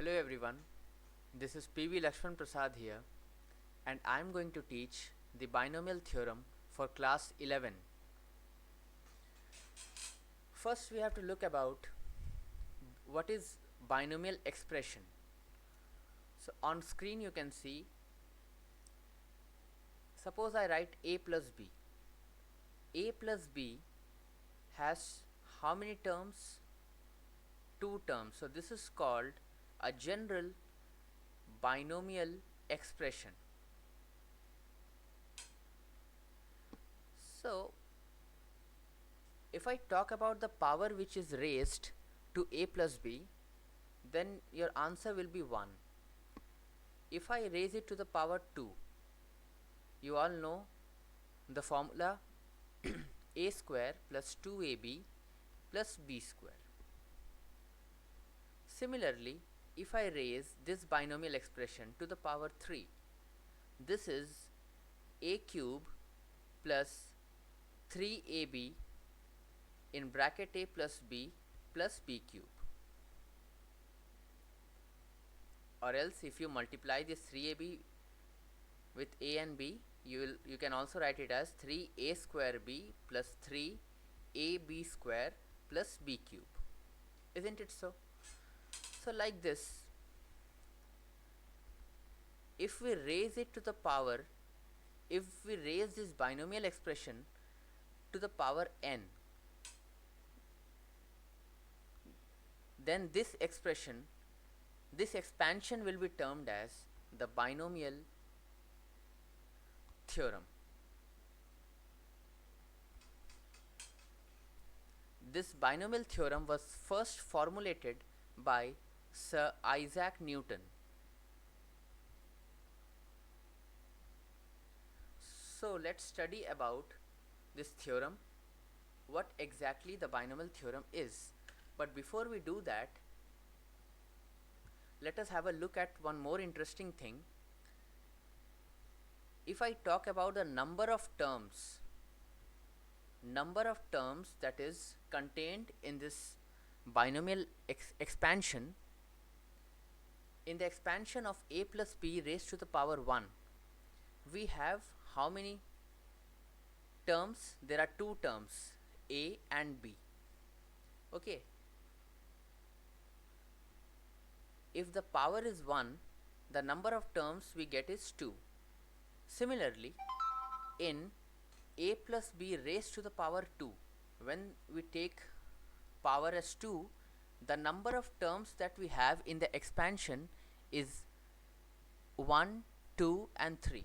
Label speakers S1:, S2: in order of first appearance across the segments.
S1: Hello everyone, this is PV Lakshman Prasad here and I am going to teach the binomial theorem for class 11. First we have to look about what is binomial expression. So on screen you can see, suppose I write a plus b. A plus b has how many terms? Two terms. So this is called a general binomial expression. So if I talk about the power which is raised to a plus b, then your answer will be 1. If I raise it to the power 2, you all know the formula a square plus 2ab plus b square. Similarly, if I raise this binomial expression to the power 3, this is a cube plus 3ab in bracket a plus b cube. Or else if you multiply this 3ab with a and b, you can also write it as 3a square b plus 3ab square plus b cube. Isn't it so? So like this, if we raise it to the power, if we raise this binomial expression to the power n, then this expression, this expansion will be termed as the binomial theorem. This binomial theorem was first formulated by Sir Isaac Newton. So let's study about this theorem, what exactly the binomial theorem is. But before we do that, let us have a look at one more interesting thing. If I talk about the number of terms that is contained in this binomial expansion, in the expansion of a plus b raised to the power 1, we have how many terms? There are two terms, a and b. Okay. If the power is 1, the number of terms we get is 2. Similarly, in a plus b raised to the power 2, when we take power as 2, the number of terms that we have in the expansion is 1, 2 and 3.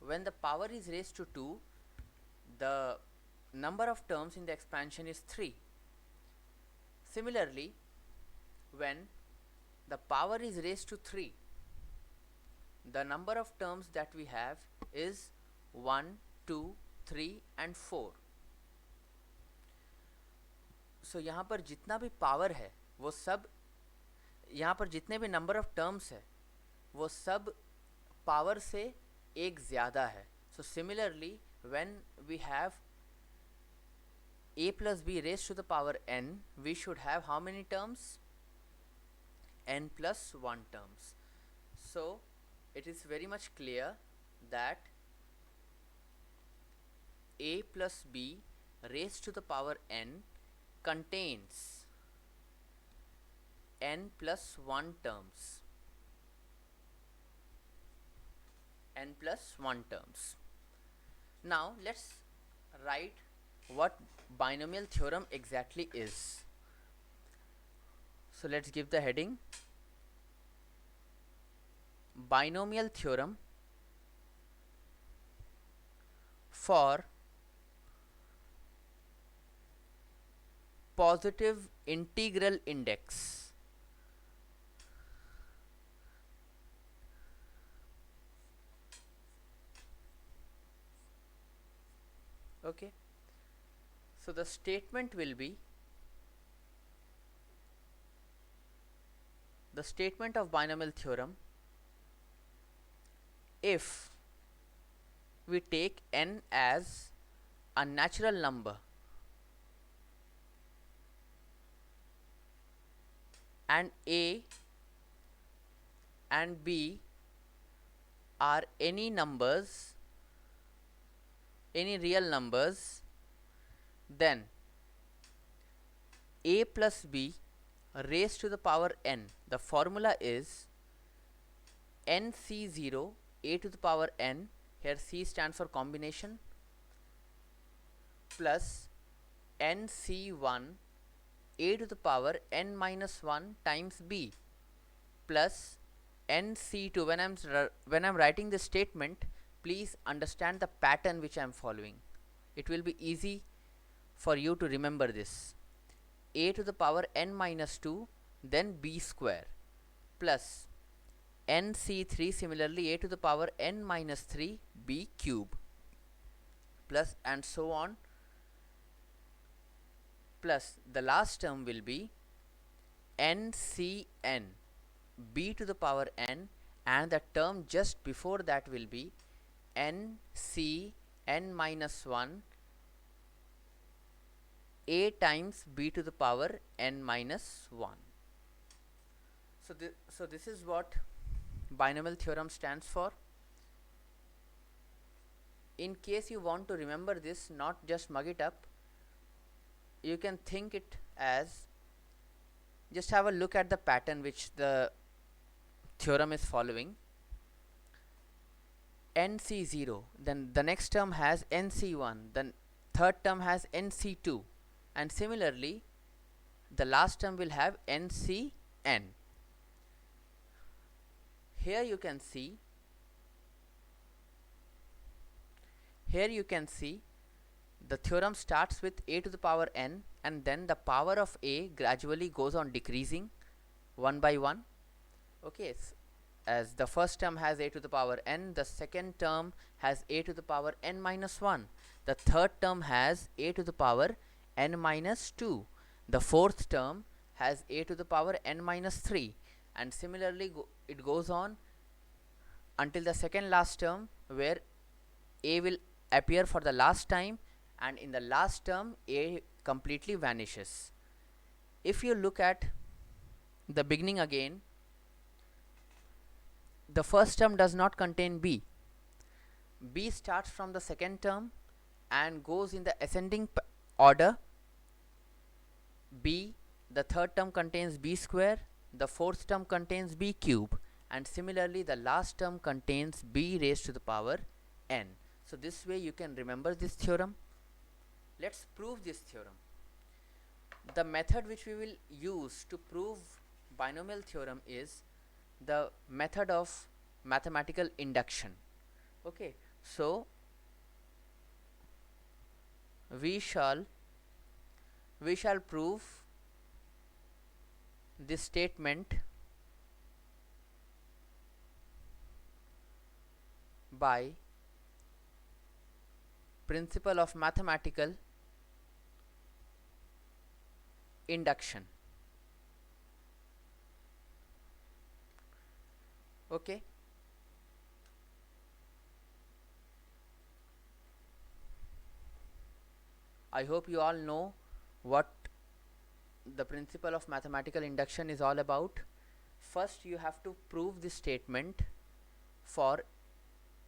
S1: When the power is raised to 2, the number of terms in the expansion is 3. Similarly, when the power is raised to 3, the number of terms that we have is 1, 2, 3 and 4. So यहाँ पर जितना भी power है वो सब, यहाँ पर जितने भी नंबर ऑफ टर्म्स है वो सब पावर से एक ज़्यादा है. So similarly, when we have a plus b raised to the power n, we should have how many terms? N plus 1 terms. So it is very much clear that a plus b raised to the power n contains n plus 1 terms. N plus 1 terms. Now let's write what binomial theorem exactly is. So let's give the heading, binomial theorem for positive integral index. Okay, so the statement will be, the statement of binomial theorem, if we take n as a natural number and a and b are any numbers, any real numbers, then a plus b raised to the power n, the formula is nc0 a to the power n, here c stands for combination, plus nc1 a to the power n minus 1 times b, plus nc2. When I'm writing this statement, please understand the pattern which I am following. It will be easy for you to remember this. A to the power n minus 2, then b square, plus nc3, similarly a to the power n minus 3 b cube, plus and so on, plus the last term will be ncn b to the power n, and the term just before that will be ncn minus 1 a times b to the power n minus 1. So this is what binomial theorem stands for. In case you want to remember this, not just mug it up, you can think it as, just have a look at the pattern which the theorem is following. nc0, then the next term has nc1, then third term has nc2, and similarly the last term will have ncn. Here you can see the theorem starts with a to the power n, and then the power of a gradually goes on decreasing one by one. Okay, as the first term has a to the power n, the second term has a to the power n minus 1, the third term has a to the power n minus 2, the fourth term has a to the power n minus 3, and similarly it goes on until the second last term, where a will appear for the last time, and in the last term a completely vanishes. If you look at the beginning again, the first term does not contain b. B starts from the second term and goes in the ascending order. B, the third term contains b square, the fourth term contains b cube, and similarly the last term contains b raised to the power n. So this way you can remember this theorem. Let's prove this theorem. The method which we will use to prove binomial theorem is the method of mathematical induction. Okay, so we shall prove this statement by principle of mathematical induction. Okay, I hope you all know what the principle of mathematical induction is all about. First you have to prove this statement for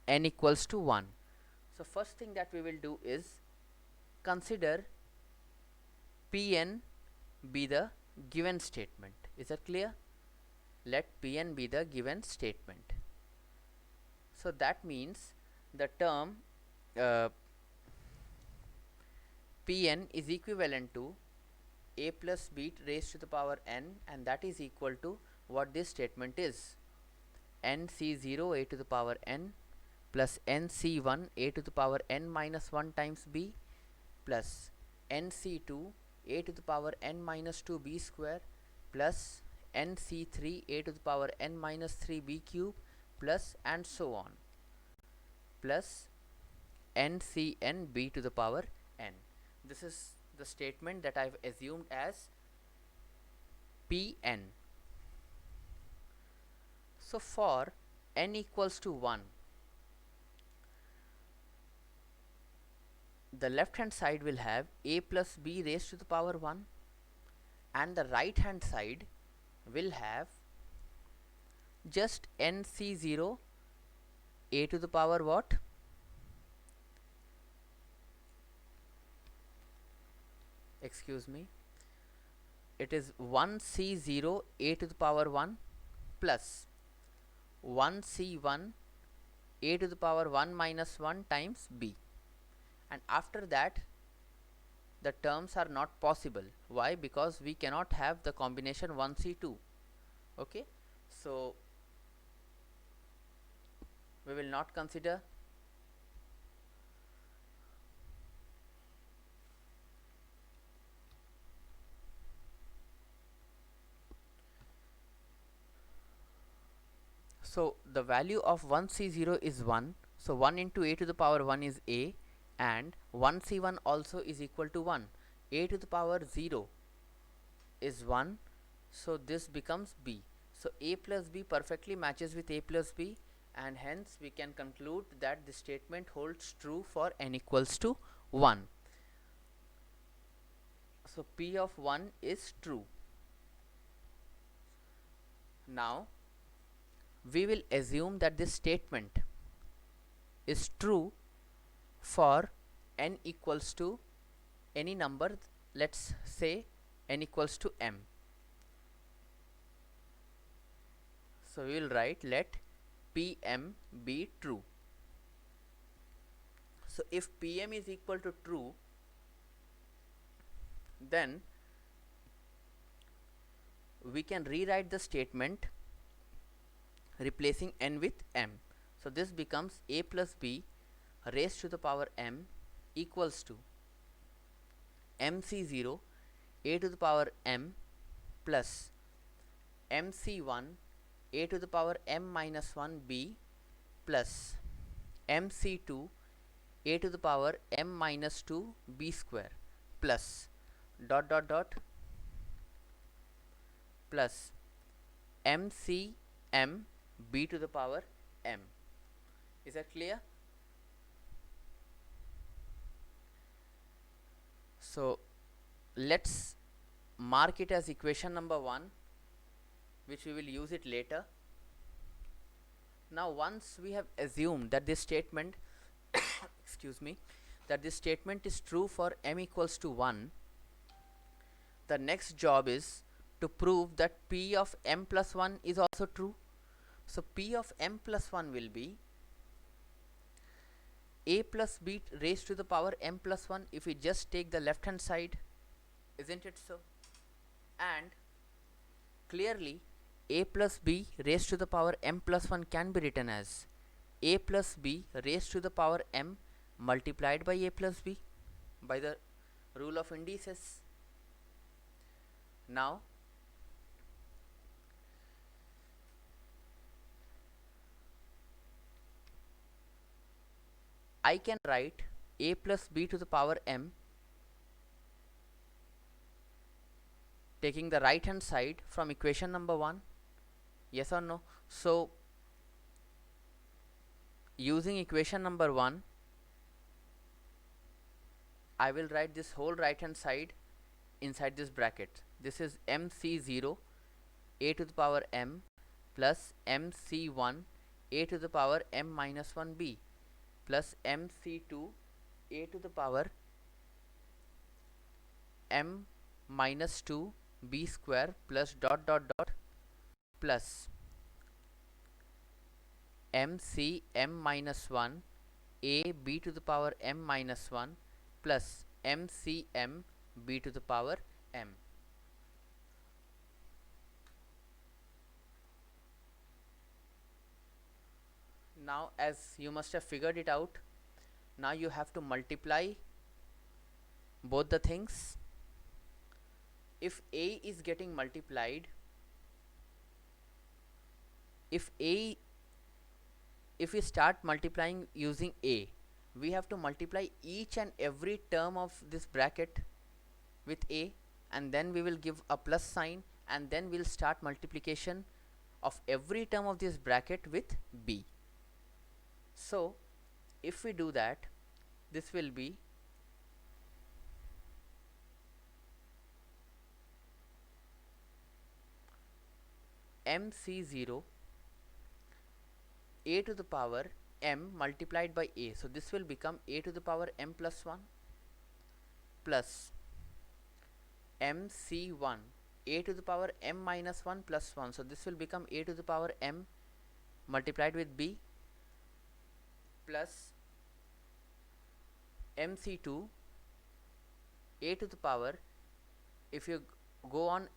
S1: n equals to 1. So first thing that we will do is consider Pn be the given statement. Is that clear? Let Pn be the given statement. So that means the term Pn is equivalent to a plus b raised to the power n, and that is equal to what this statement is: nc0 a to the power n plus nc1 a to the power n minus 1 times b plus nc2 a to the power n minus 2 b square plus nc3 a to the power n minus 3 b cube, plus and so on, plus ncn b to the power n. This is the statement that I've assumed as Pn. So for n equals to 1, the left hand side will have a plus b raised to the power 1, and the right hand side will have just nc0 a to the power what? Excuse me, it is 1c0 a to the power 1 plus 1c1 a to the power 1 minus 1 times b, and after that the terms are not possible. Why? Because we cannot have the combination 1c2. Okay, so we will not consider. So the value of 1c0 is 1, so 1 into a to the power 1 is a, and 1c1 also is equal to 1. A to the power 0 is 1, so this becomes b. So a plus b perfectly matches with a plus b, and hence we can conclude that the statement holds true for n equals to 1. So p of 1 is true. Now we will assume that this statement is true for n equals to any number. Let's say n equals to m. So we will write let pm be true. So if pm is equal to true, then we can rewrite the statement replacing n with m. So this becomes a plus b raised to the power m equals to mc0 a to the power m plus mc1 a to the power m minus 1 b plus mc2 a to the power m minus 2 b square plus dot dot dot plus mcm b to the power m. Is that clear? So let's mark it as equation number 1, which we will use it later. Now once we have assumed that this statement excuse me, that this statement is true for m equals to 1, the next job is to prove that p of m plus 1 is also true. So p of m plus 1 will be a plus b raised to the power m plus 1 if we just take the left hand side, isn't it so? And clearly a plus b raised to the power m plus 1 can be written as a plus b raised to the power m multiplied by a plus b by the rule of indices. Now I can write a plus b to the power m taking the right hand side from equation number 1. Yes or no? So using equation number 1, I will write this whole right hand side inside this bracket. This is mc0 a to the power m plus mc1 a to the power m minus 1b plus mc2 a to the power m minus 2 b square plus dot dot dot plus mc m minus 1 a b to the power m minus 1 plus mcm b to the power m. Now as you must have figured it out, now you have to multiply both the things. If a is getting multiplied, if we start multiplying using a, we have to multiply each and every term of this bracket with a, and then we will give a plus sign, and then we'll start multiplication of every term of this bracket with b. So if we do that, this will be mc0 a to the power m multiplied by a. So this will become a to the power m plus 1 plus mc1 a to the power m minus 1 plus 1. So this will become a to the power m multiplied with b plus mc2 a to the power, if you go on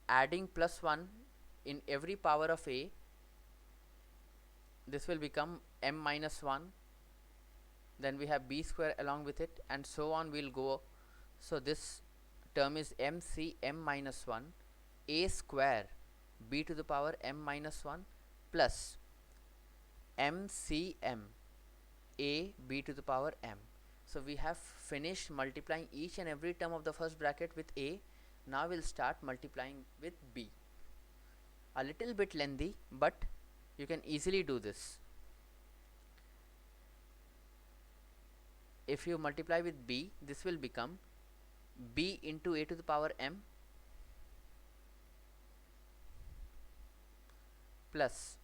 S1: adding plus 1 in every power of a, this will become m minus 1, then we have b square along with it, and so on will go. So this term is mc m minus 1 a square b to the power m minus 1 plus mcm a b to the power m. So we have finished multiplying each and every term of the first bracket with a. Now we'll start multiplying with b. A little bit lengthy, but you can easily do this. If you multiply with b, this will become b into a to the power m plus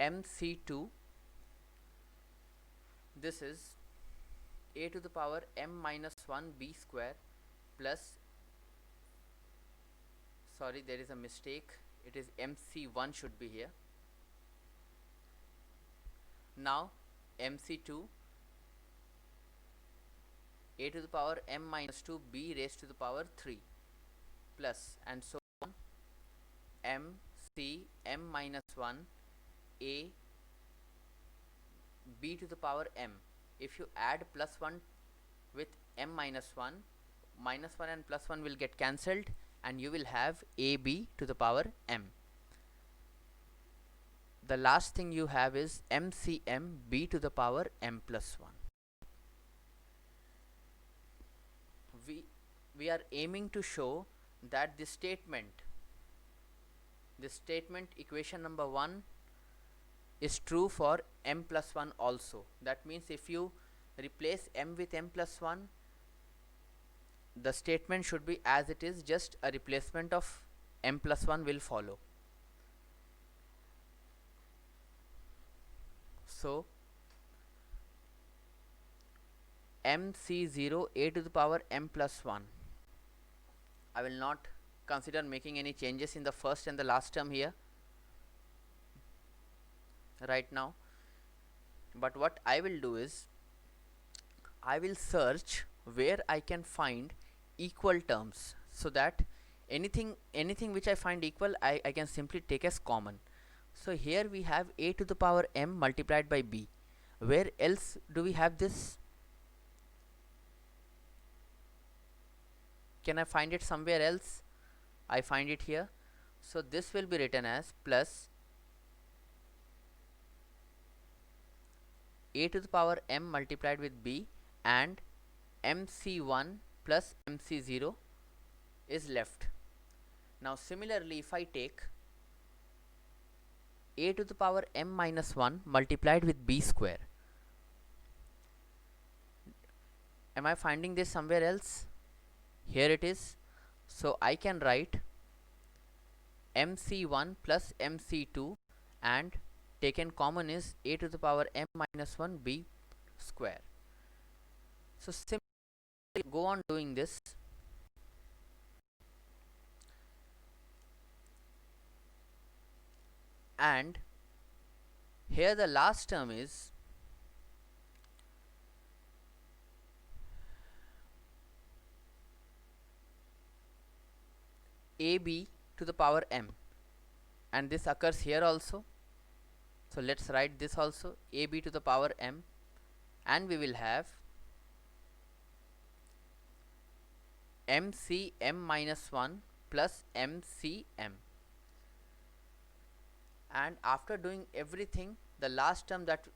S1: mc2, this is a to the power m minus 1 b square plus, sorry, there is a mistake, it is mc1 should be here. Now mc2 a to the power m minus 2 b raised to the power 3 plus, and so on, mc m minus 1 a b to the power m. If you add plus 1 with m minus 1, minus 1 and plus 1 will get cancelled, and you will have ab to the power m. The last thing you have is mcm b to the power m plus 1. We are aiming to show that this statement equation number 1 is true for m plus 1 also. That means if you replace m with m plus 1, the statement should be as it is, just a replacement of m plus 1 will follow. So mc0 a to the power m plus 1, I will not consider making any changes in the first and the last term here right now, but what I will do is I will search where I can find equal terms, so that anything which I find equal, I can simply take as common. So here we have a to the power m multiplied by b. Where else do we have this? Can I find it somewhere else? I find it here. So this will be written as plus a to the power m multiplied with b, and mc1 plus mc0 is left. Now similarly, if I take a to the power m minus 1 multiplied with b square, am I finding this somewhere else? Here it is. So I can write mc1 plus mc2, and taken common is a to the power m minus 1 b square. So simply go on doing this. And here the last term is ab to the power m, and this occurs here also. So let's write this also, ab to the power m, and we will have mcm minus 1 plus mcm. And after doing everything, the last term that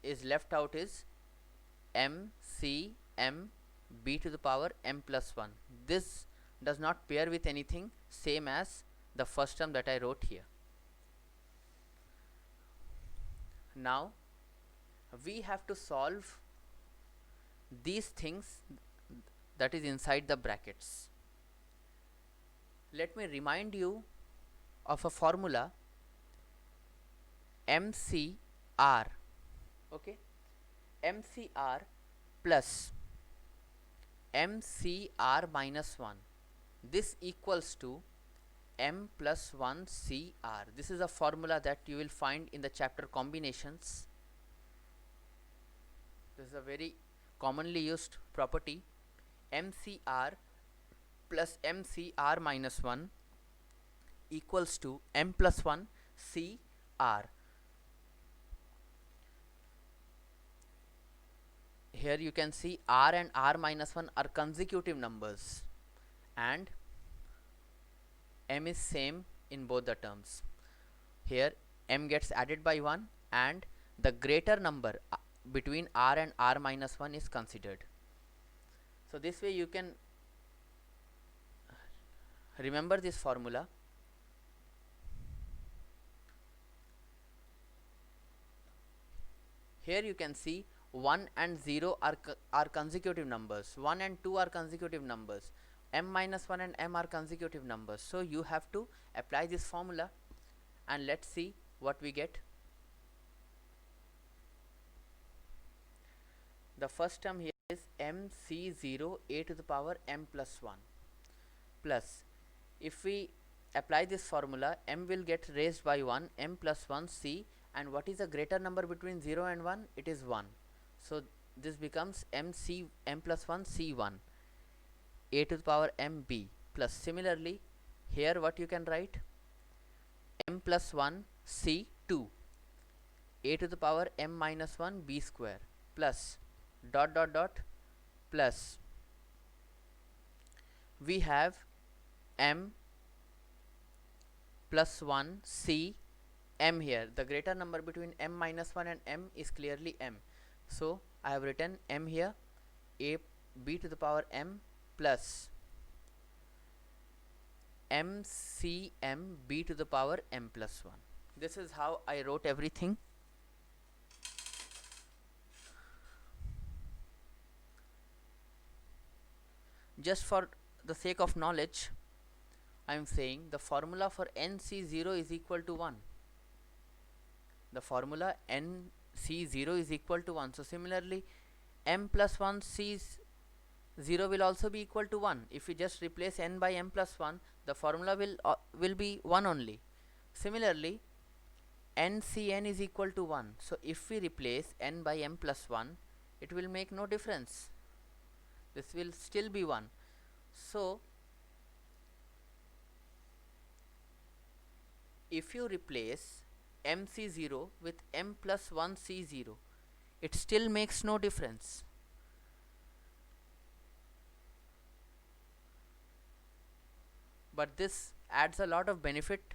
S1: is left out is mcm b to the power m plus 1. This does not pair with anything, same as the first term that I wrote here. Now we have to solve these things that is inside the brackets. Let me remind you of a formula MCR, okay, MCR plus MCR minus 1, this equals to M plus 1 CR. This is a formula that you will find in the chapter combinations. This is a very commonly used property. MCR plus MCR minus 1 equals to M plus 1 CR. Here you can see R and R minus 1 are consecutive numbers and M is same in both the terms. Here M gets added by 1 and the greater number between R and R minus 1 is considered. So this way you can remember this formula. Here you can see 1 and 0 are consecutive numbers, 1 and 2 are consecutive numbers, M minus 1 and M are consecutive numbers. So you have to apply this formula and let's see what we get. The first term here is MC0 a to the power M plus 1 plus, if we apply this formula, M will get raised by 1, M plus 1 C, and what is the greater number between 0 and 1? It is 1. So this becomes M plus 1 C1 a to the power M B plus, similarly here what you can write, M plus 1 C2 a to the power M minus 1 B square plus dot dot dot plus, we have M plus 1 C M here. The greater number between M minus 1 and M is clearly M. So I have written M here, a b to the power M plus MCM b to the power M plus 1. This is how I wrote everything. Just for the sake of knowledge, I am saying the formula for NC0 is equal to 1. The formula NC0 is equal to 1. So similarly, M plus 1 C0 will also be equal to 1. If we just replace N by M plus 1, the formula will be 1 only. Similarly, NCN is equal to 1. So if we replace N by M plus 1, it will make no difference. This will still be 1. So if you replace MC0 with M plus 1 C0, it still makes no difference. But this adds a lot of benefit.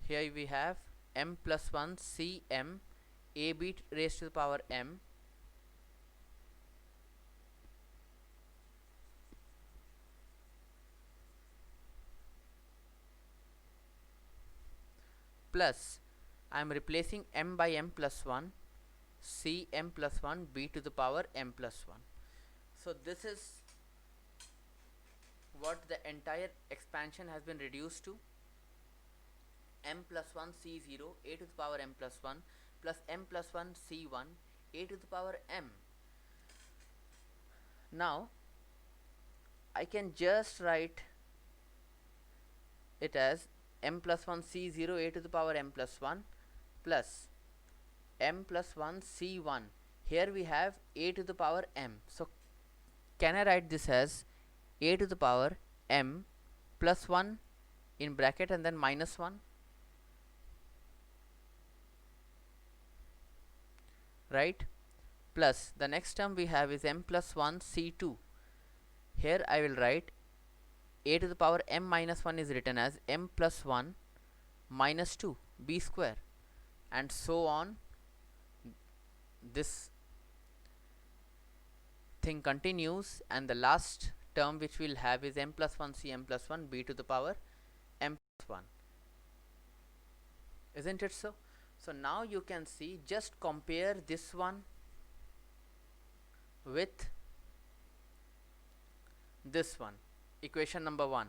S1: Here we have M plus 1 CM AB raised to the power M plus, I am replacing M by M plus 1 C M plus 1 B to the power M plus 1. So this is what the entire expansion has been reduced to. M plus 1 C0 a to the power M plus 1 plus M plus 1 C1 a to the power M. Now I can just write it as M plus 1 C0 a to the power M plus 1 plus M plus 1 C1. Here we have a to the power M. So can I write this as a to the power M plus 1 in bracket and then minus 1? Right? Plus the next term we have is M plus 1 C2. Here I will write a to the power M minus 1 is written as M plus 1 minus 2 B square, and so on. This thing continues, and the last term which we'll have is M plus 1 C M plus 1 B to the power M plus 1. Isn't it so? So now you can see, just compare this one with this one, equation number 1,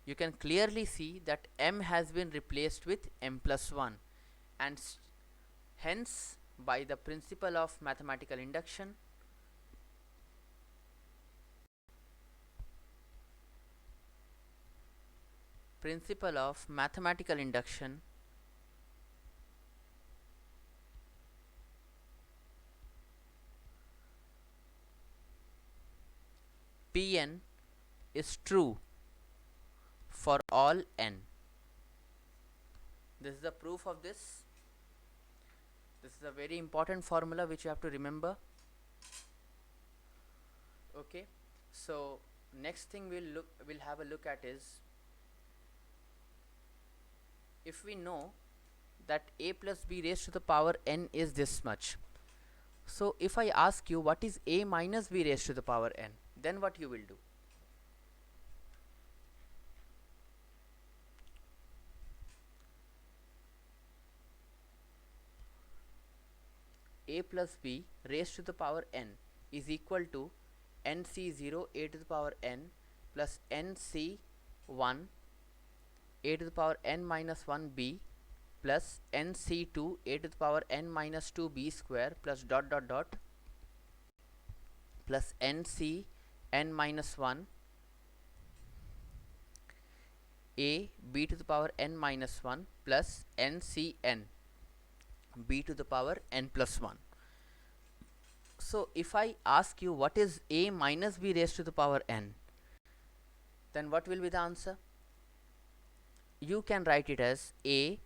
S1: you can clearly see that m has been replaced with m plus 1, and hence by the principle of mathematical induction, Pn is true for all n. This is the proof of this. This is a very important formula which you have to remember. Okay, so next thing we'll have a look at is, if we know that a plus b raised to the power n is this much, so if I ask you what is a minus b raised to the power n, then what you will do? A plus b raised to the power n is equal to nc0 a to the power n plus nc1 a to the power n minus 1b plus nc2 a to the power n minus 2b square plus dot dot dot plus nc n minus 1 a b to the power n minus 1 plus ncn b to the power n plus 1. So if I ask you what is a minus b raised to the power n, then what will be the answer? You can write it as a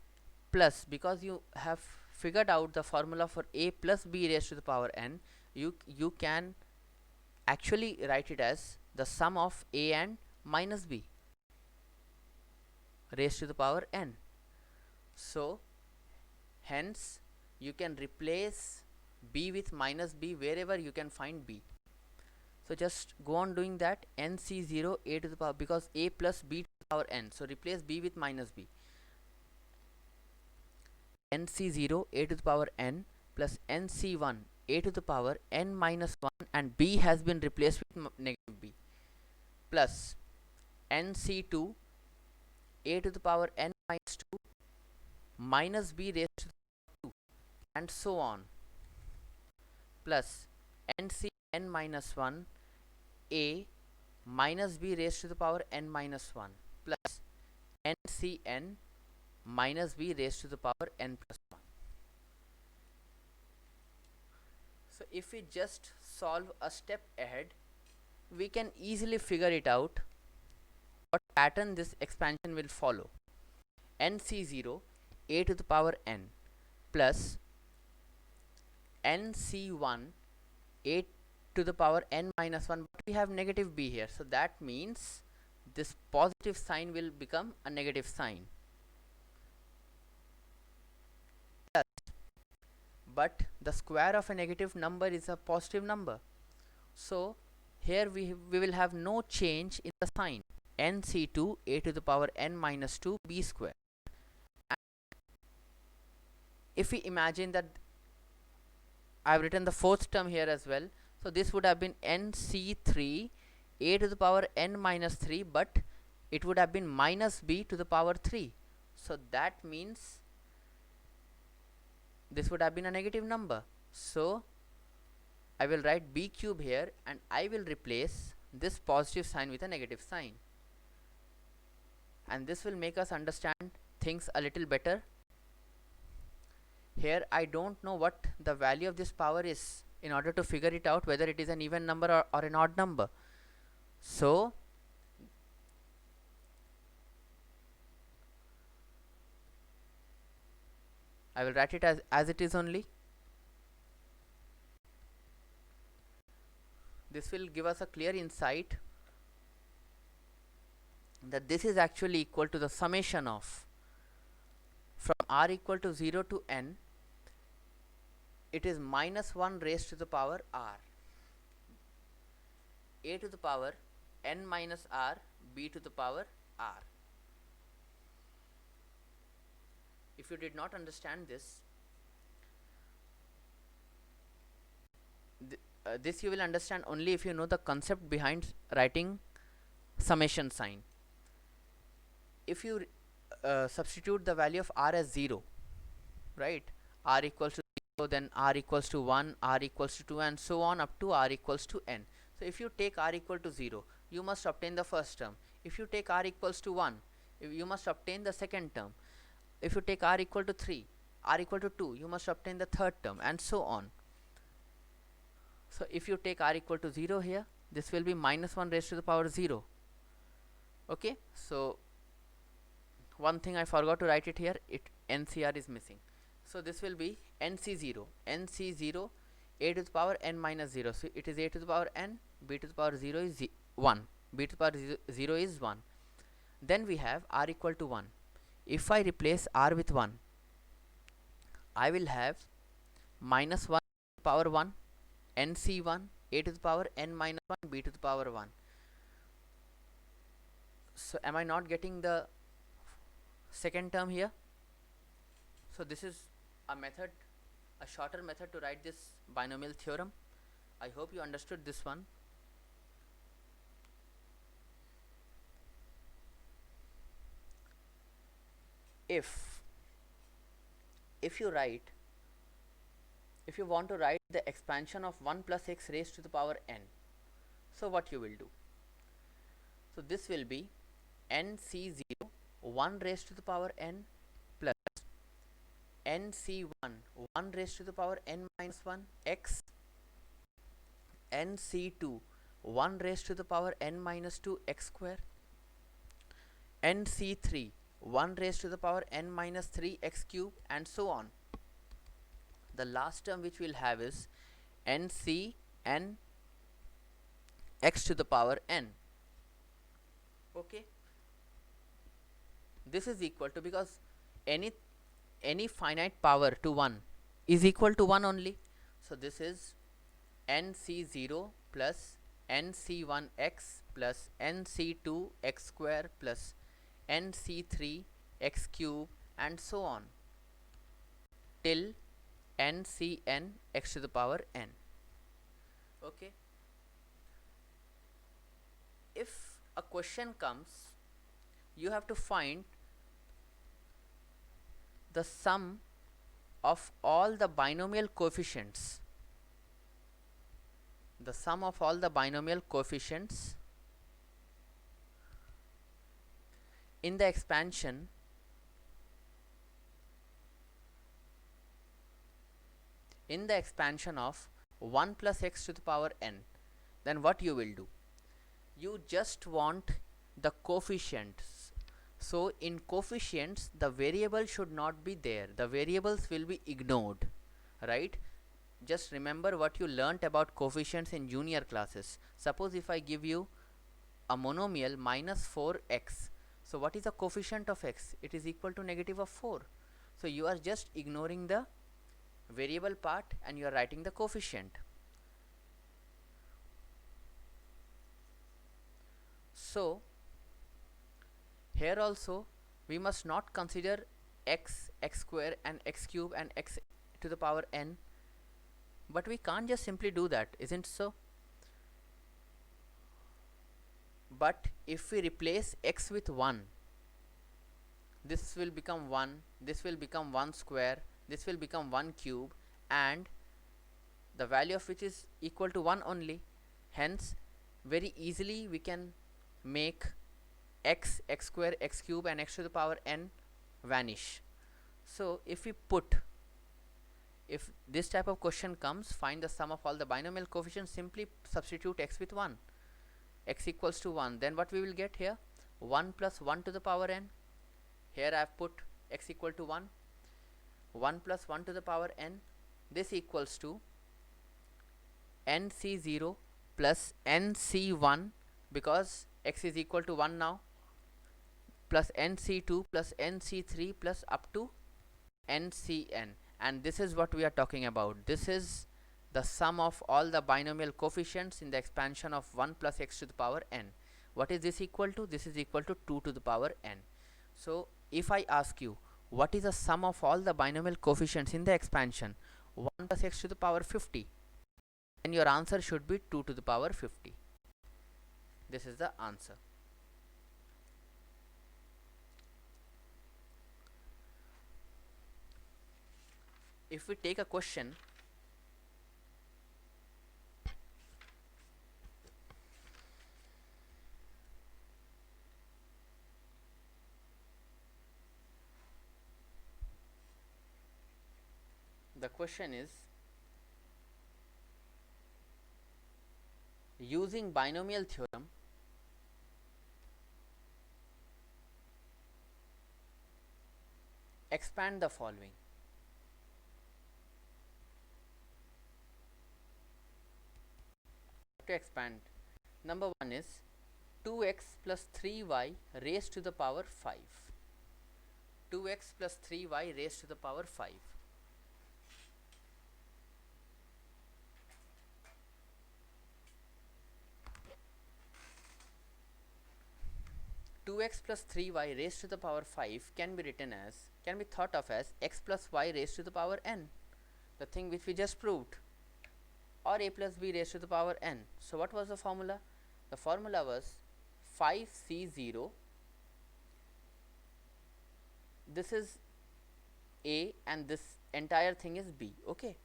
S1: plus, because you have figured out the formula for a plus b raised to the power n, you can actually write it as the sum of a and minus b raised to the power n. So hence you can replace b with minus b wherever you can find b. So just go on doing that. nc0 a to the power, because a plus b to the power n, so replace b with minus b. nc0 a to the power n plus nc1 a to the power n minus 1, and b has been replaced with negative b, plus nc2 a to the power n minus 2 minus b raised to the power 2, and so on, plus ncn minus 1 a minus b raised to the power n minus 1 plus ncn minus b raised to the power n plus 1. So if we just solve a step ahead, we can easily figure it out what pattern this expansion will follow. nc0 a to the power n plus nc1 a to the power n minus 1, but we have negative b here, so that means this positive sign will become a negative sign, plus, but the square of a negative number is a positive number, so here we will have no change in the sign. nc2 a to the power n minus 2 b square. And if we imagine that I have written the fourth term here as well, so this would have been nc3 a to the power n minus 3, but it would have been minus b to the power 3, so that means this would have been a negative number. So I will write b cube here, and I will replace this positive sign with a negative sign, and this will make us understand things a little better. Here I don't know what the value of this power is in order to figure it out whether it is an even number or an odd number. So I will write it as it is only. This will give us a clear insight that this is actually equal to the summation of, from r equal to 0 to n, it is minus 1 raised to the power r, a to the power n minus r, b to the power r. If you did not understand this, this you will understand only if you know the concept behind writing summation sign. If you substitute the value of r as 0, right, r equals to 0, then r equals to 1, r equals to 2, and so on up to r equals to n. So if you take r equal to 0, you must obtain the first term. If you take r equals to 1, you must obtain the second term. If you take r equal to 3, r equal to 2, you must obtain the third term, and so on. So if you take r equal to 0 here, this will be minus 1 raised to the power 0. Okay, so one thing I forgot to write it here, NCR is missing. So this will be NC0, NC0 a to the power n minus 0. So it is a to the power n, b to the power 0 is 1, b to the power 0 is 1. Then we have r equal to 1. If I replace r with 1, I will have minus 1 to the power 1, NC1, a to the power n minus 1, b to the power 1. So am I not getting the second term here? So this is a method, a shorter method to write this binomial theorem. I hope you understood this one. If you want to write the expansion of 1 plus x raised to the power n, so what you will do? So this will be NC0 1 raised to the power n plus NC1 1 raised to the power n minus 1 x, NC2 1 raised to the power n minus 2 x square, NC3 1 raised to the power n minus 3 x cube, and so on. The last term which we'll have is NCn x to the power n. Okay, this is equal to, because any finite power to 1 is equal to 1 only. So this is NC0 plus NC1x plus NC2 x square plus NC3 x cube, and so on till NCn x to the power n. Okay, if a question comes, you have to find the sum of all the binomial coefficients, the sum of all the binomial coefficients in the expansion of 1 plus x to the power n. Then what you will do? You just want the coefficients. So in coefficients, the variable should not be there, the variables will be ignored, right? Just remember what you learnt about coefficients in junior classes. Suppose if I give you a monomial minus 4x, so what is the coefficient of x? It is equal to negative of 4. So you are just ignoring the variable part and you are writing the coefficient. So here also we must not consider x, x square and x cube and x to the power n, but we can't just simply do that, isn't so? But if we replace x with 1, this will become 1, this will become 1 square, this will become 1 cube, and the value of which is equal to 1 only. Hence very easily we can make x, x square, x cube and x to the power n vanish. So if this type of question comes, find the sum of all the binomial coefficients, simply substitute x with 1, x equals to 1, then what we will get here? 1 plus 1 to the power n. Here I have put x equal to 1, 1 plus 1 to the power n, this equals to NC0 plus NC1, because x is equal to 1 now, plus NC2 plus NC3 plus up to NCn, and this is what we are talking about. This is the sum of all the binomial coefficients in the expansion of 1 plus x to the power n. What is this equal to? This is equal to 2 to the power n. So if I ask you what is the sum of all the binomial coefficients in the expansion 1 plus x to the power 50, then your answer should be 2 to the power 50. This is the answer. if we take a question, the question is, using binomial theorem, expand the following. To expand, number 1 is 2x plus 3y raised to the power 5. 2x plus 3y raised to the power 5. 2x plus 3y raised to the power 5 can be thought of as x plus y raised to the power n, the thing which we just proved, or a plus b raised to the power n. So what was the formula? The formula was 5c0, this is a and this entire thing is b. Okay,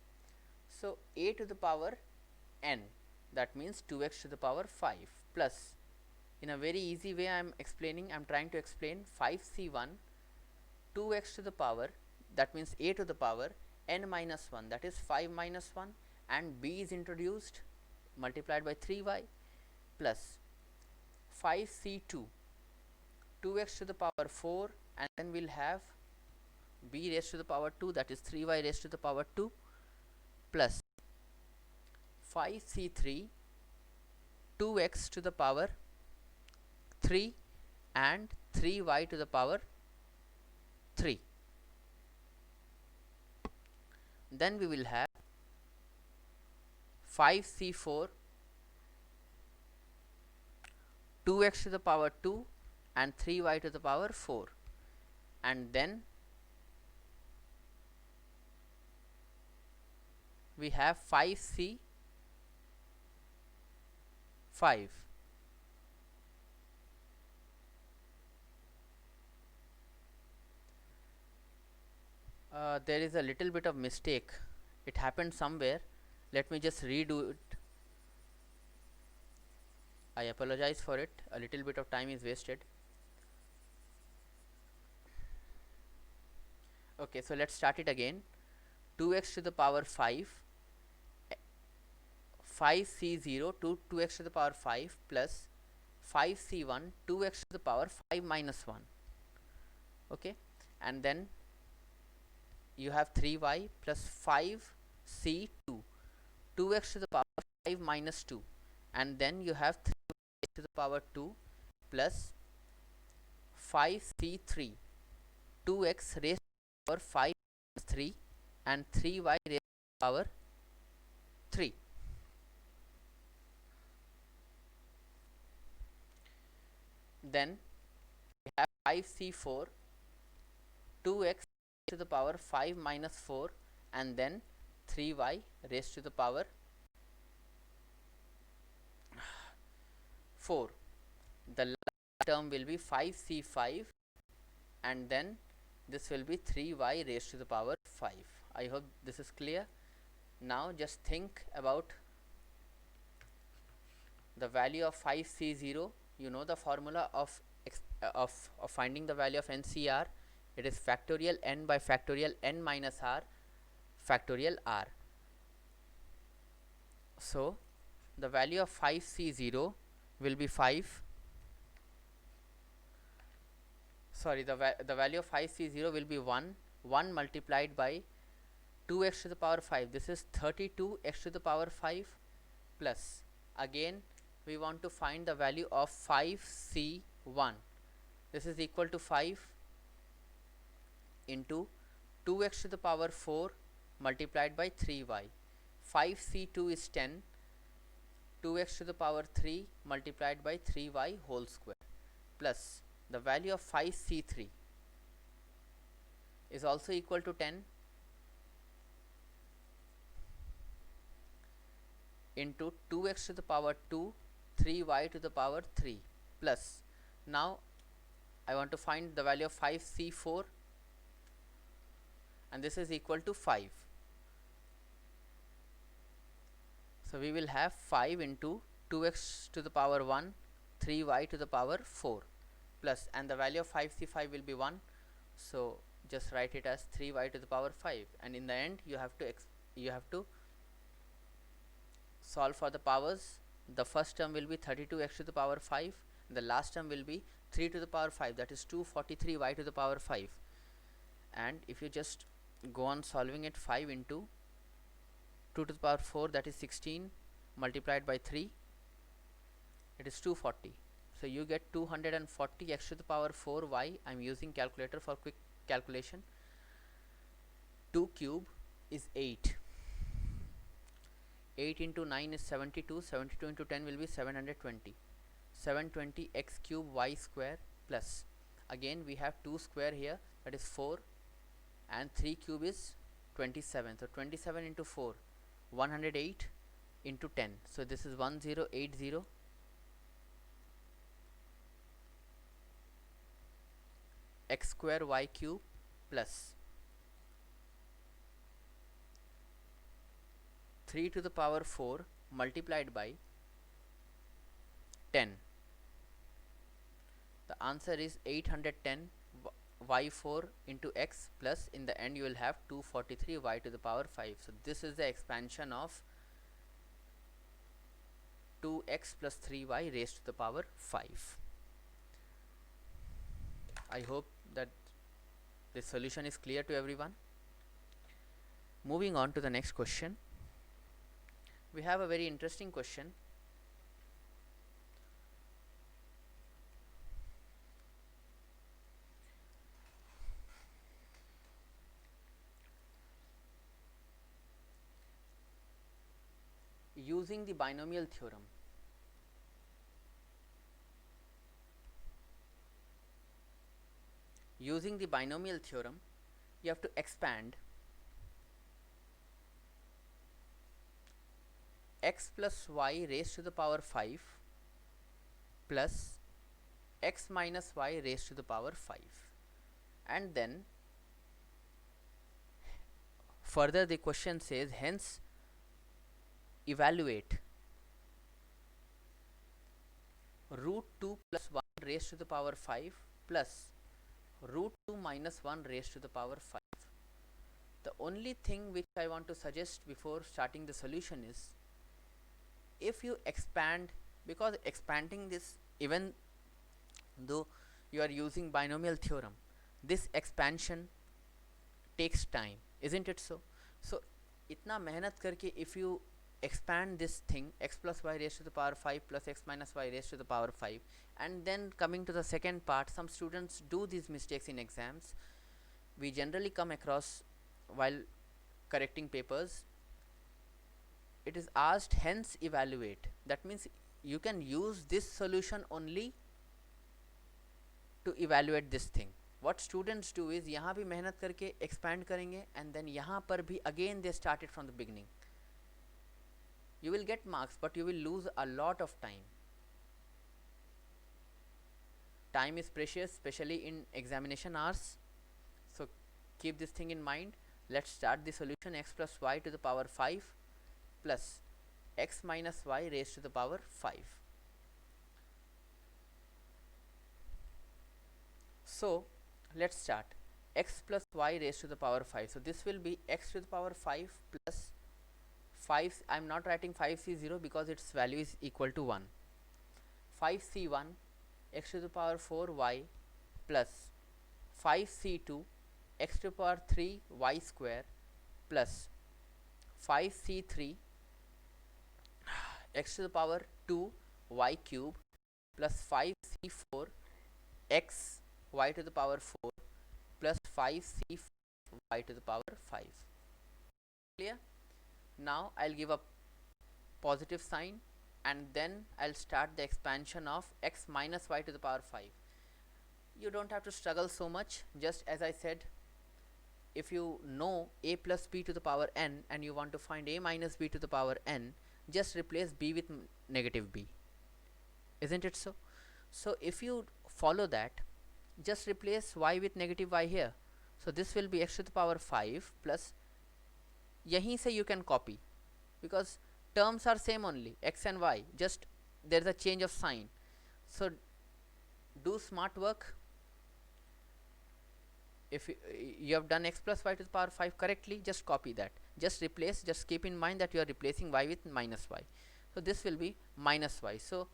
S1: so a to the power n, that means 2x to the power 5, plus, in a very easy way I am trying to explain 5c1, 2x to the power, that means a to the power n minus 1, that is 5 minus 1, and b is introduced, multiplied by 3y, plus 5c2, 2x to the power 4, and then we will have b raised to the power 2, that is 3y raised to the power 2, plus 5c3, 2x to the power 3 and 3y to the power 3. Then we will have 5c4, 2x to the power 2 and 3y to the power 4, and then we have 5c5. There is a little bit of mistake, it happened somewhere, let me just redo it. I apologize for it, a little bit of time is wasted. Okay, so let's start it again. 2x to the power 5, 5c0 to 2x to the power 5 plus 5c1, 2x to the power 5 minus 1. Okay, and then you have 3y plus 5c2, 2x to the power 5 minus 2, and then you have 3 to the power 2 plus 5c3, 2x raised to the power 5 minus 3, and 3y raised to the power 3. Then we have 5c4, 2x to the power 5 minus 4, and then 3y raised to the power 4. The last term will be 5c5, and then this will be 3y raised to the power 5. I hope this is clear. Now just think about the value of 5c0. You know the formula of finding the value of NCR. It is factorial n by factorial n minus r factorial r. So the value of 5c0 will be 5. Sorry, the value of 5c0 will be 1 multiplied by 2x to the power 5. This is 32x to the power 5, plus again we want to find the value of 5c1. This is equal to 5 into 2x to the power 4 multiplied by 3y. 5c2 is 10, 2x to the power 3 multiplied by 3y whole square, plus the value of 5c3 is also equal to 10 into 2x to the power 2, 3y to the power 3, plus now I want to find the value of 5c4, and this is equal to 5. So we will have 5 into 2x to the power 1, 3y to the power 4 plus, and the value of 5c5 will be 1, so just write it as 3y to the power 5, and in the end you have to solve for the powers. The first term will be 32x to the power 5, the last term will be 3 to the power 5, that is 243y to the power 5. And if you just go on solving it, 5 into 2 to the power 4, that is 16, multiplied by 3, it is 240. So you get 240 x to the power 4y. I am using calculator for quick calculation. 2 cube is 8. 8 into 9 is 72. 72 into 10 will be 720. 720 x cube y square plus, again we have 2 square here, that is 4, and 3 cube is 27. So 27 into 4, 108 into 10. So this is 1080 x square y cube plus 3 to the power 4 multiplied by 10. The answer is 810 y4 into x plus, in the end you will have 243 y to the power 5. So this is the expansion of 2x plus 3y raised to the power 5. I hope that the solution is clear to everyone. Moving on to the next question. We have a very interesting question. Using the binomial theorem, you have to expand x plus y raised to the power 5 plus x minus y raised to the power 5, and then further the question says, hence evaluate root 2 plus 1 raised to the power 5 plus root 2 minus 1 raised to the power 5. The only thing which I want to suggest before starting the solution is, if you expand, because expanding this, even though you are using binomial theorem, this expansion takes time, isn't it so? So itna mehnat karke if you expand this thing, x plus y raised to the power 5 plus x minus y raised to the power 5, and then coming to the second part, some students do these mistakes in exams. We generally come across while correcting papers, it is asked hence evaluate. That means you can use this solution only to evaluate this thing. What students do is, यहाँ भी मेहनत करके expand करेंगे, and then यहाँ पर भी again they started from the beginning. You will get marks, but you will lose a lot of time. Time is precious, especially in examination hours. So keep this thing in mind. Let's start the solution. X plus y to the power 5 plus x minus y raised to the power 5. So let's start. X plus y raised to the power 5. So this will be x to the power 5 plus 5. I am not writing 5c0 because its value is equal to 1. 5c1 x to the power 4 y plus 5c2 x to the power 3 y square plus 5c3 x to the power 2 y cube plus 5c4 x y to the power 4 plus 5c y to the power 5. Clear? Now I'll give a positive sign, and then I'll start the expansion of x minus y to the power 5. You don't have to struggle so much. Just as I said, if you know a plus b to the power n and you want to find a minus b to the power n, just replace b with negative b, isn't it so? So if you follow that, just replace y with negative y here. So this will be x to the power 5 plus, yahin se you can copy, because terms are same only, x and y, just there is a change of sign. So do smart work. If you have done x plus y to the power 5 correctly, just copy that, just replace, just keep in mind that you are replacing y with minus y. So this will be minus y. So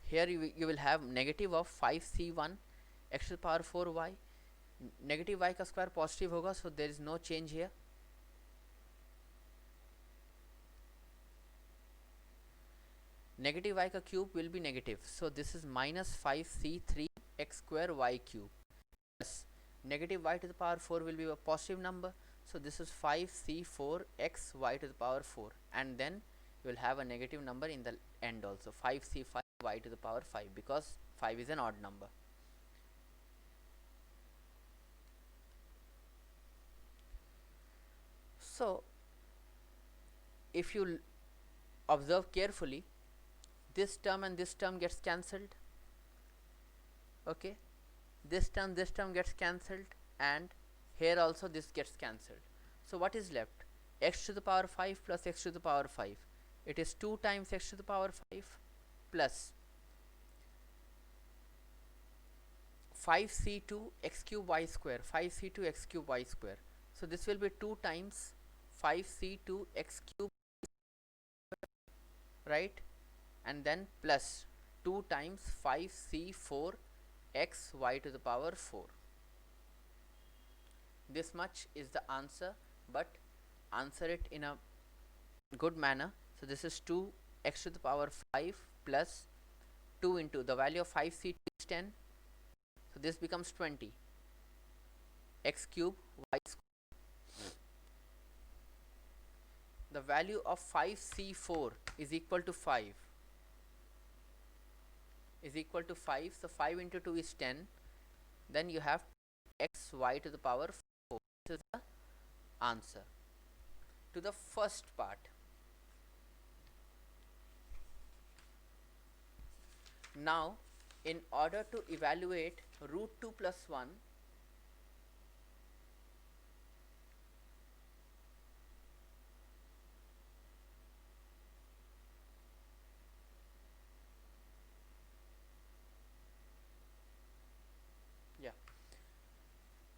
S1: here you will have negative of 5c1 x to the power 4y. Negative y का square positive होगा, so there is no change here. Negative y का cube will be negative, so this is minus 5c3 x square y cube plus negative y to the power 4 will be a positive number, so this is 5c4 x y to the power 4, and then you will have a negative number in the end also, 5c5 y to the power 5, because 5 is an odd number. So if you observe carefully, this term and this term gets cancelled. Okay, this term gets cancelled, and here also this gets cancelled. So what is left? X to the power 5 plus x to the power 5. It is 2 times x to the power 5 plus 5c2 x cube y square, 5c2 x cube y square. So this will be 2 times 5c2 x cube, right, and then plus 2 times 5c4 x y to the power 4. This much is the answer, but answer it in a good manner. So this is 2 x to the power 5 plus 2 into the value of 5c2 is 10, so this becomes 20 x cube y square. The value of 5c4 is equal to 5, so 5 into 2 is 10, then you have x y to the power 4. This is the answer to the first part. Now in order to evaluate root 2 plus 1,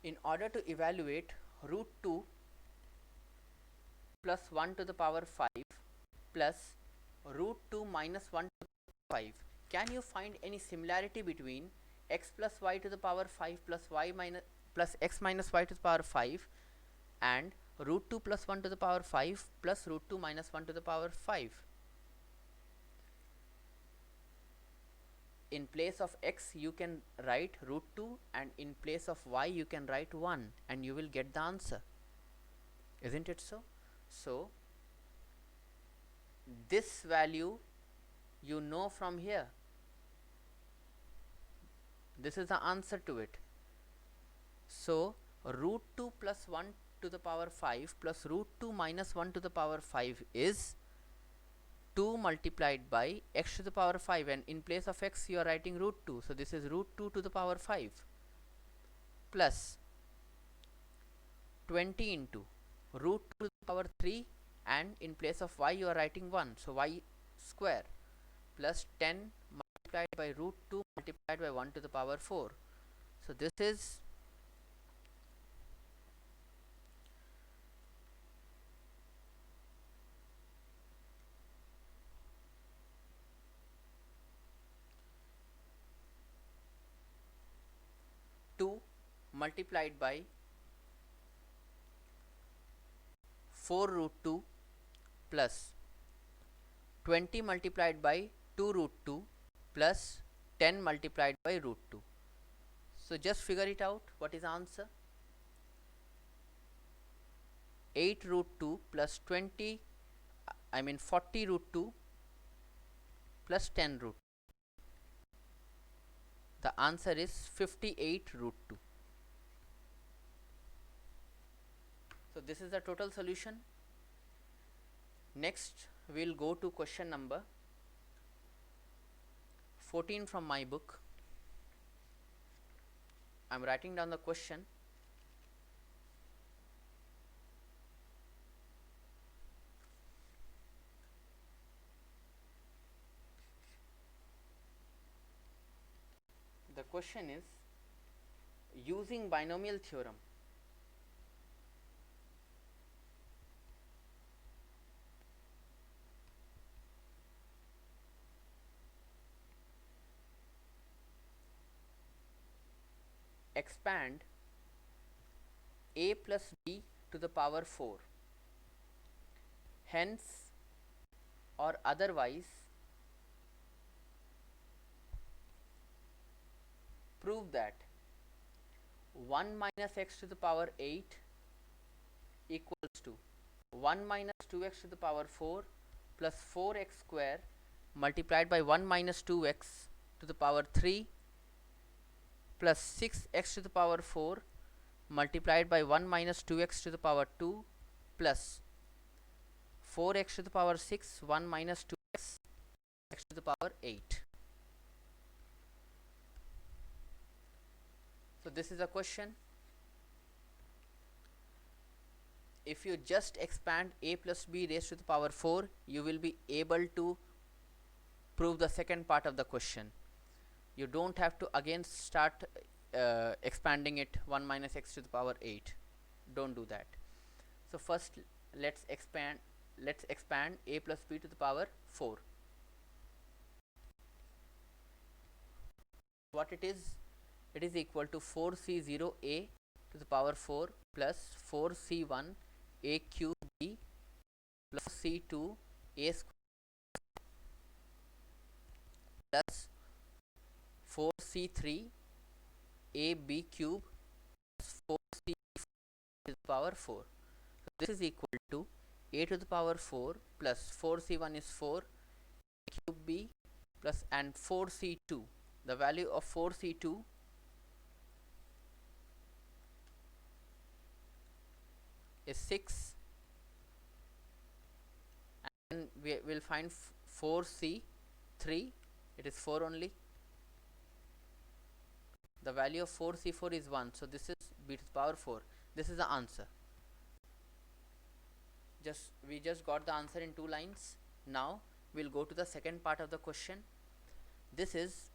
S1: in order to evaluate root 2 plus 1 to the power 5 plus root 2 minus 1 to the power 5, can you find any similarity between x plus y to the power 5 plus y minus plus x minus y to the power 5 and root 2 plus 1 to the power 5 plus root 2 minus 1 to the power 5? In place of x you can write root 2, and in place of y you can write 1, and you will get the answer, isn't it so? So this value you know from here, this is the answer to it. So root 2 plus 1 to the power 5 plus root 2 minus 1 to the power 5 is 2 multiplied by x to the power 5, and in place of x you are writing root 2, so this is root 2 to the power 5 plus 20 into root 2 to the power 3, and in place of y you are writing 1, so y square plus 10 multiplied by root 2 multiplied by 1 to the power 4. So this is multiplied by 4 root 2 plus 20 multiplied by 2 root 2 plus 10 multiplied by root 2. So just figure it out, what is the answer? 8 root 2 plus 40 root 2 plus 10 root. The answer is 58 root 2. So this is the total solution. Next we will go to question number 14 from my book. I am writing down the question. question is using binomial theorem. Expand a plus b to the power 4. Hence or otherwise prove that 1 minus x to the power 8 equals to 1 minus 2x to the power 4 plus 4x square multiplied by 1 minus 2x to the power 3 plus 6x to the power 4 multiplied by 1 minus 2x to the power 2 plus 4x to the power 6 1 minus 2x x to the power 8. So this is a question. If you just expand a plus b raised to the power 4, you will be able to prove the second part of the question. You don't have to again start expanding it 1 minus x to the power 8. Don't do that. So first let's expand a plus b to the power 4. What it is? It is equal to 4c0a to the power 4 plus 4c1 a cube b plus c2 a square plus 4c3 a b cube plus 4c to the power 4. So this is equal to a to the power 4 plus 4c1 is 4 a cube b plus and 4c2. The value of 4c2 is 6 and we will find 4c3, it is 4 only. The value of 4c4 is 1, so this is b to the power 4. This is the answer. We just got the answer in 2 lines. Now we'll go to the second part of the question. This is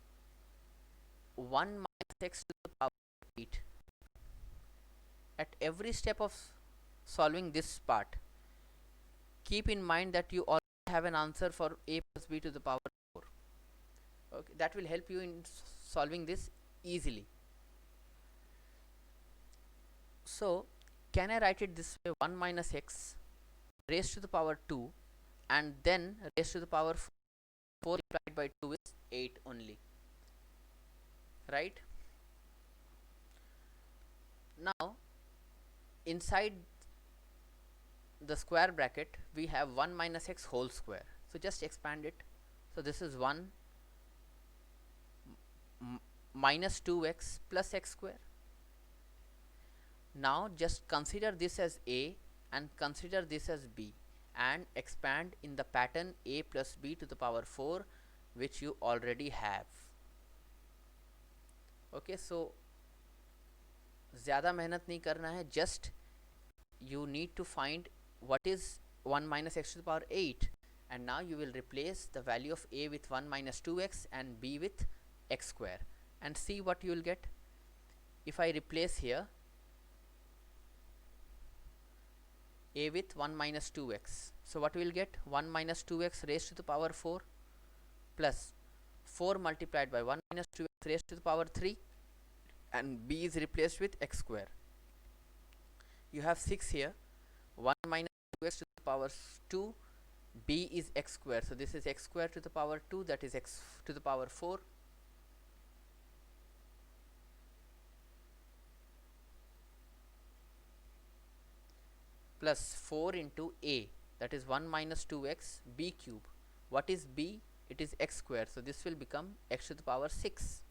S1: 1 minus x to the power 8. At every step of solving this part, keep in mind that you already have an answer for a plus b to the power 4. Okay, that will help you in solving this easily. So can I write it this way? 1 minus x raised to the power 2 and then raised to the power 4 multiplied by 2 is 8 only, right? Now inside the square bracket we have 1 minus x whole square, so just expand it. So this is 1 minus 2x plus x square. Now just consider this as a and consider this as b and expand in the pattern a plus b to the power 4 which you already have. Okay, so ज़्यादा मेहनत नहीं करना है, just you need to find what is 1 minus x to the power 8 and now you will replace the value of a with 1 minus 2x and b with x square and see what you will get. If I replace here a with 1 minus 2x, so what we will get? 1 minus 2x raised to the power 4 plus 4 multiplied by 1 minus 2x raised to the power 3 and b is replaced with x square. You have 6 here, 1 minus 2x to the power 2, b is x square, so this is x square to the power 2, that is x to the power 4 plus 4 into a, that is 1 minus 2x b cube. What is b? It is x square, so this will become x to the power 6.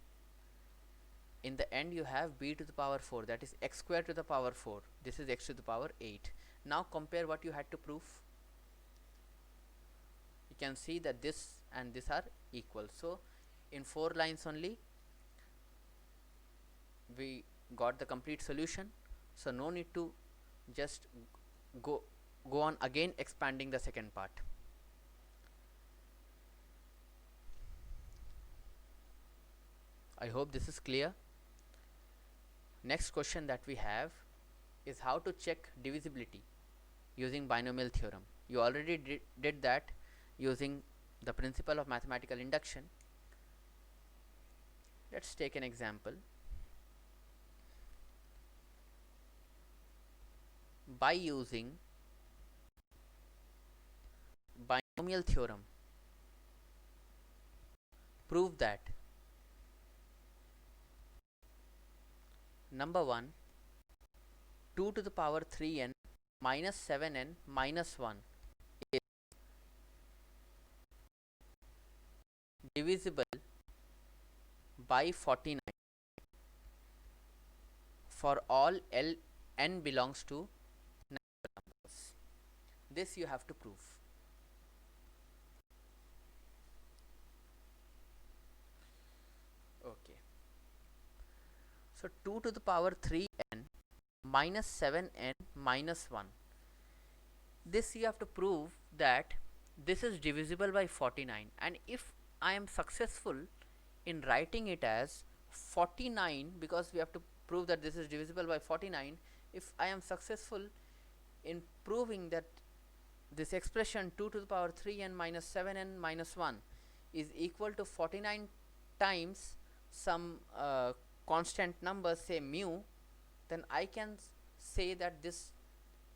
S1: In the end you have b to the power 4, that is x square to the power 4. This is x to the power 8. Now compare what you had to prove. You can see that this and this are equal. So in 4 lines only we got the complete solution. So no need to just go on again expanding the second part. I hope this is clear. Next question that we have is how to check divisibility using binomial theorem. You already did that using the principle of mathematical induction. Let's take an example. By using binomial theorem, prove that number 1, 2 to the power 3n minus 7n minus 1 is divisible by 49 for all n belongs to natural numbers. This you have to prove. Okay. So 2 to the power 3n minus 7n minus 1. This you have to prove that this is divisible by 49, and if I am successful in writing it as 49, because we have to prove that this is divisible by 49, if I am successful in proving that this expression 2 to the power 3n minus 7n minus 1 is equal to 49 times some constant number, say mu, then I can say that this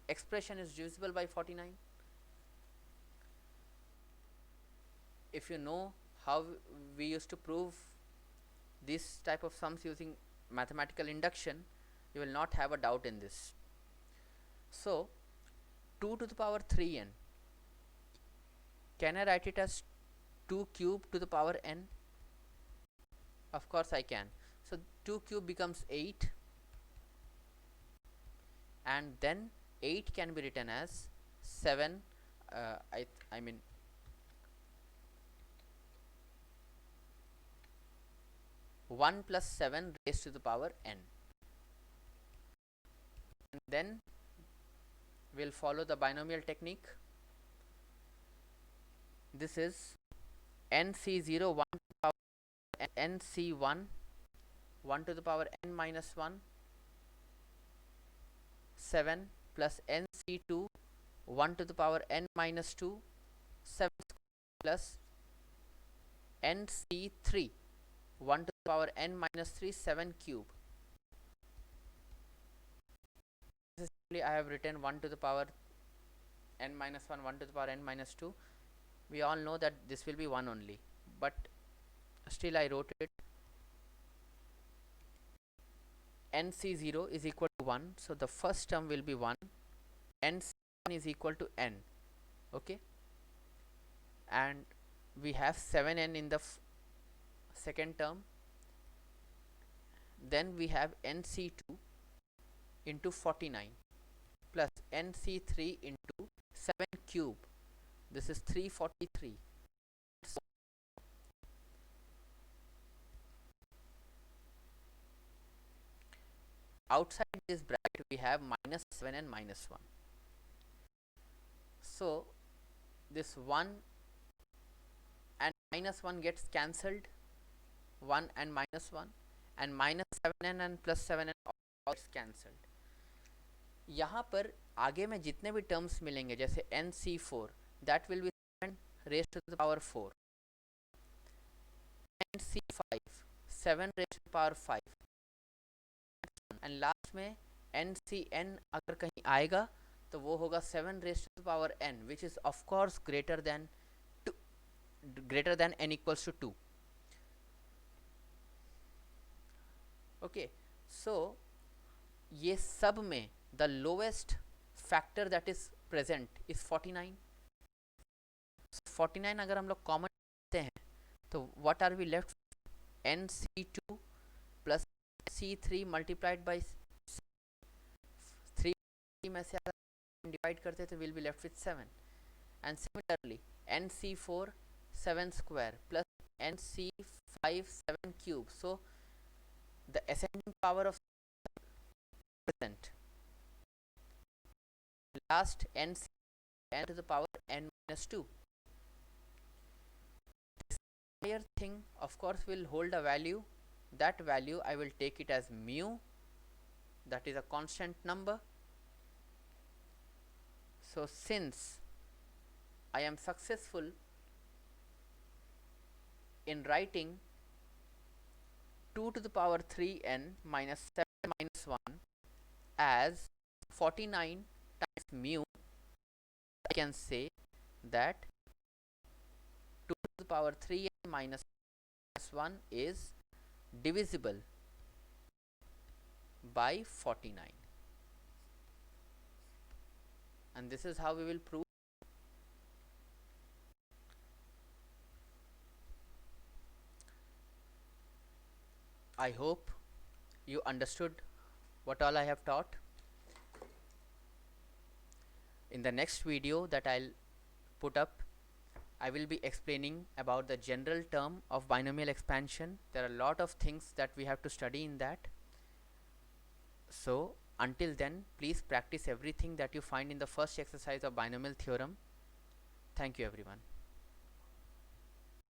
S1: expression is divisible by 49. If you know how we used to prove this type of sums using mathematical induction, you will not have a doubt in this. So 2 to the power 3n, can I write it as 2 cube to the power n? Of course I can. So 2 cube becomes 8, and then 8 can be written as 7, I mean 1 plus 7 raised to the power n. And then we'll follow the binomial technique. This is nc0 1 to the power nc1 1 to the power n minus 1 7 plus nc2 1 to the power n minus 2 7 plus nc3 1 to the power n minus 3 7 cube. I have written 1 to the power n minus 1 1 to the power n minus 2. We all know that this will be 1 only, but still I wrote it. nc0 is equal to 1, so the first term will be 1, nc1 is equal to n, okay, and we have 7n in the second term. Then we have nc2 into 49 plus nc3 into 7 cube, this is 343. Outside this bracket we have minus 7 and minus 1. So this 1 and minus 1 gets cancelled, 1 and minus 1, and minus 7n and plus 7n all gets cancelled. यहाँ पर आगे में जितने भी terms मिलेंगे जैसे nc4, that will be 7 raised to the power 4, nc5 7 raised to the power 5, and last में ncn अगर कहीं आएगा तो वो होगा 7 raised to the power n, which is of course greater than n equals to 2. Okay, so ये सब में the lowest factor that is present is 49. 49 अगर हम लोग कॉमन लेते हैं तो what are we left? nc2 plus c3 multiplied by 3 में से अगर डिवाइड करते तो we'll be left with 7, and similarly nc4 7 square plus nc5 7 cube. So the ascending power of present, last n to the power n minus 2. This entire thing of course will hold a value that value I will take it as mu, that is a constant number. So since I am successful in writing 2 to the power 3n minus 7 minus 1 as 49 times mu, I can say that 2 to the power 3n minus 1 is divisible by 49, and this is how we will prove. I hope you understood what all I have taught. In the next video that I'll put up, I will be explaining about the general term of binomial expansion. There are a lot of things that we have to study in that. So until then, please practice everything that you find in the first exercise of binomial theorem. Thank you everyone.